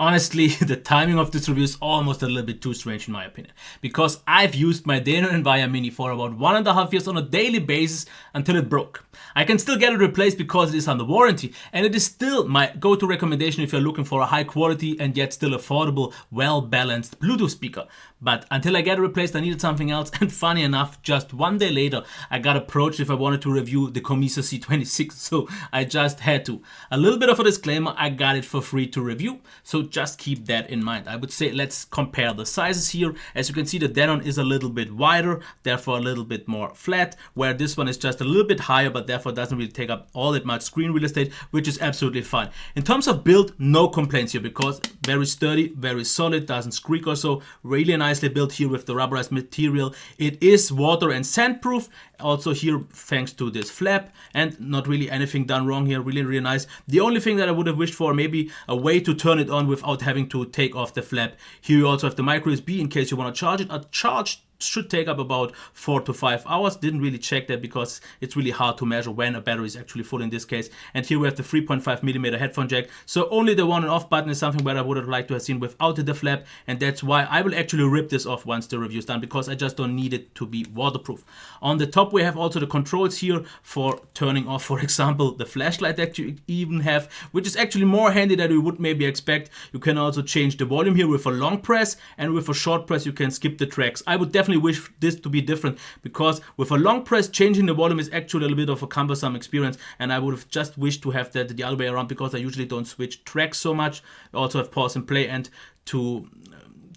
Honestly, the timing of this review is almost a little bit too strange in my opinion, because I've used my Denon Envia Mini for about 1.5 years on a daily basis until it broke. I can still get it replaced because it is under warranty, and it is still my go-to recommendation if you're looking for a high quality and yet still affordable, well-balanced Bluetooth speaker. But until I get it replaced, I needed something else, and funny enough, just one day later, I got approached if I wanted to review the Comiso C26, so I just had to. A little bit of a disclaimer, I got it for free to review, so just keep that in mind. I would say let's compare the sizes here. As you can see, the Denon is a little bit wider, therefore a little bit more flat, where this one is just a little bit higher, but therefore doesn't really take up all that much screen real estate, which is absolutely fine. In terms of build, no complaints here, because very sturdy, very solid, doesn't squeak or so, really nicely built here with the rubberized material. It is water and sand proof, also here thanks to this flap, and not really anything done wrong here, really nice. The only thing that I would have wished for, maybe a way to turn it on without having to take off the flap. Here you also have the micro USB in case you want to charge it. A charge should take up about 4 to 5 hours. Didn't really check that because it's really hard to measure when a battery is actually full in this case. And here we have the 3.5mm headphone jack. So only the on and off button is something where I would have liked to have seen without the flap, and that's why I will actually rip this off once the review is done, because I just don't need it to be waterproof. On the top we have also the controls here for turning off, for example, the flashlight that you even have, which is actually more handy than you would maybe expect. You can also change the volume here with a long press, and with a short press you can skip the tracks. I would definitely wish this to be different, because with a long press changing the volume is actually a little bit of a cumbersome experience, and I would have just wished to have that the other way around, because I usually don't switch tracks so much. I also have pause and play and to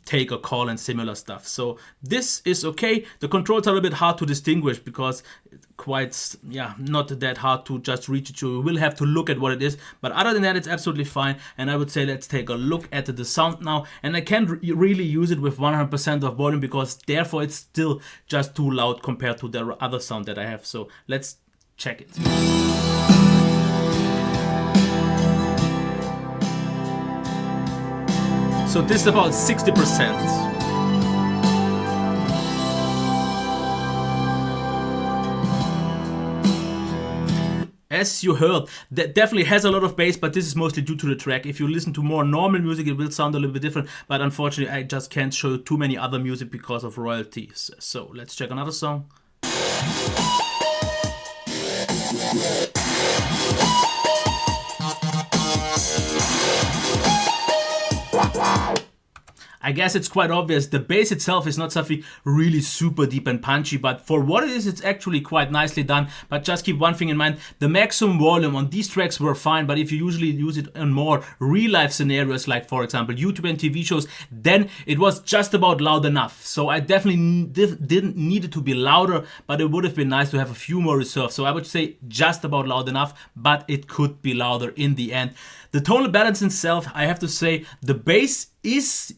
take a call and similar stuff. So this is okay. The controls are a little bit hard to distinguish because quite, not that hard to just reach it. You will have to look at what it is, but other than that, it's absolutely fine. And I would say let's take a look at the sound now. And I can't really use it with 100% of volume, because therefore it's still just too loud compared to the other sound that I have. So let's check it. So this is about 60%. As you heard, that definitely has a lot of bass, but this is mostly due to the track. If you listen to more normal music, it will sound a little bit different, but unfortunately I just can't show too many other music because of royalties. So let's check another song. I guess it's quite obvious, the bass itself is not something really super deep and punchy, but for what it is, it's actually quite nicely done. But just keep one thing in mind, the maximum volume on these tracks were fine, but if you usually use it in more real-life scenarios, like for example YouTube and TV shows, then it was just about loud enough. So I definitely didn't need it to be louder, but it would have been nice to have a few more reserves. So I would say just about loud enough, but it could be louder in the end. The tonal balance itself, I have to say, the bass is,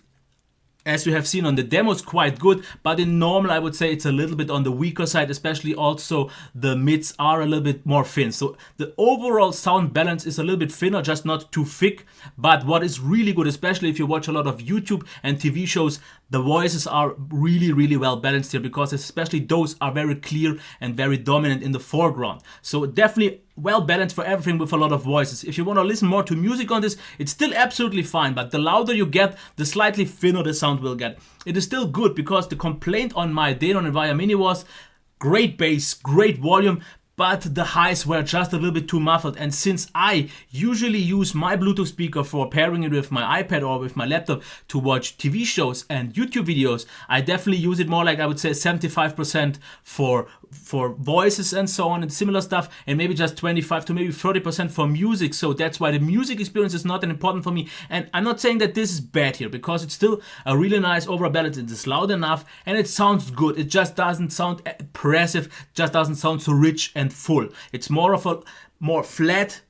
as you have seen on the demos, quite good, but in normal I would say it's a little bit on the weaker side, especially also the mids are a little bit more thin. So the overall sound balance is a little bit thinner, just not too thick. But what is really good, especially if you watch a lot of YouTube and TV shows, the voices are really well balanced here, because especially those are very clear and very dominant in the foreground. So definitely well balanced for everything with a lot of voices. If you want to listen more to music on this, it's still absolutely fine, but the louder you get, the slightly thinner the sound will get. It is still good, because the complaint on my Denon Envia Mini was great bass, great volume, but the highs were just a little bit too muffled. And since I usually use my Bluetooth speaker for pairing it with my iPad or with my laptop to watch TV shows and YouTube videos, I definitely use it more like, I would say 75% for voices and so on and similar stuff, and maybe just 25 to maybe 30% for music. So that's why the music experience is not that important for me. And I'm not saying that this is bad here, because it's still a really nice overall balance. It is loud enough and it sounds good. It just doesn't sound impressive, just doesn't sound so rich and full. It's more of a more flat,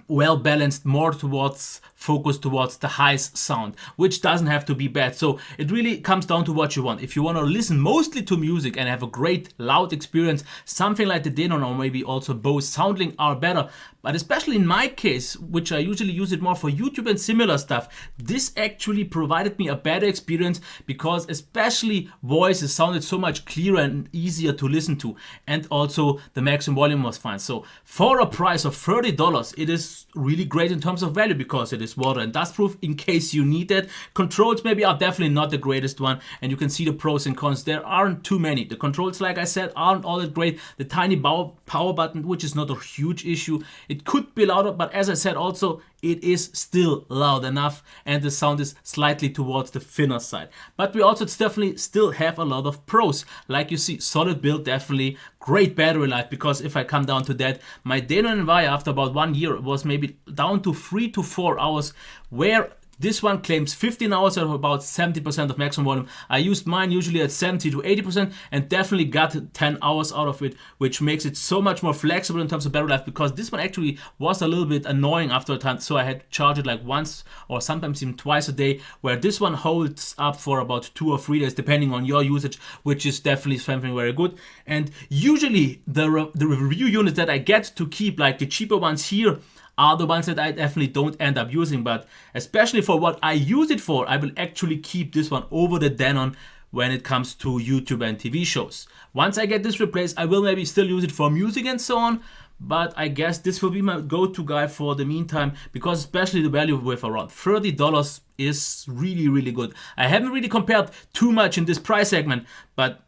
well balanced, more towards focused towards the highs sound, which doesn't have to be bad. So it really comes down to what you want. If you want to listen mostly to music and have a great loud experience, something like the Denon or maybe also Bose SoundLink are better. But especially in my case, which I usually use it more for YouTube and similar stuff, this actually provided me a better experience, because especially voices sounded so much clearer and easier to listen to, and also the maximum volume was fine. So for a price of $30, it is is really great in terms of value because it is water and dust proof in case you need that. Controls maybe are definitely not the greatest one, and you can see the pros and cons. There aren't too many. The controls, like I said, aren't all that great. The tiny power button, which is not a huge issue. It could be louder, but as I said also, it is still loud enough, and the sound is slightly towards the thinner side. But we also definitely still have a lot of pros. Like you see, solid build, definitely great battery life, because if I come down to that, my Denon Envia after about 1 year was maybe down to 3 to 4 hours, where this one claims 15 hours at about 70% of maximum volume. I used mine usually at 70 to 80% and definitely got 10 hours out of it, which makes it so much more flexible in terms of battery life, because this one actually was a little bit annoying after a time, so I had to charge it like once or sometimes even twice a day, where this one holds up for about 2 or 3 days depending on your usage, which is definitely something very good. And usually the review units that I get to keep, like the cheaper ones here, are the ones that I definitely don't end up using, but especially for what I use it for, I will actually keep this one over the Denon when it comes to YouTube and TV shows. Once I get this replaced, I will maybe still use it for music and so on, but I guess this will be my go-to guy for the meantime, because especially the value with around $30 is really, really good. I haven't really compared too much in this price segment, but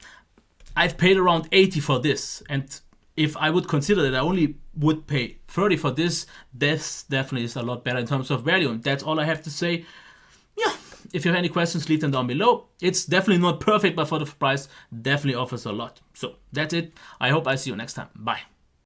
I've paid around 80 for this, and if I would consider that I only would pay 30 for this definitely is a lot better in terms of value. And that's all I have to say. Yeah, if you have any questions, leave them down below. It's definitely not perfect, but for the price, definitely offers a lot. So that's it. I hope I see you next time. Bye.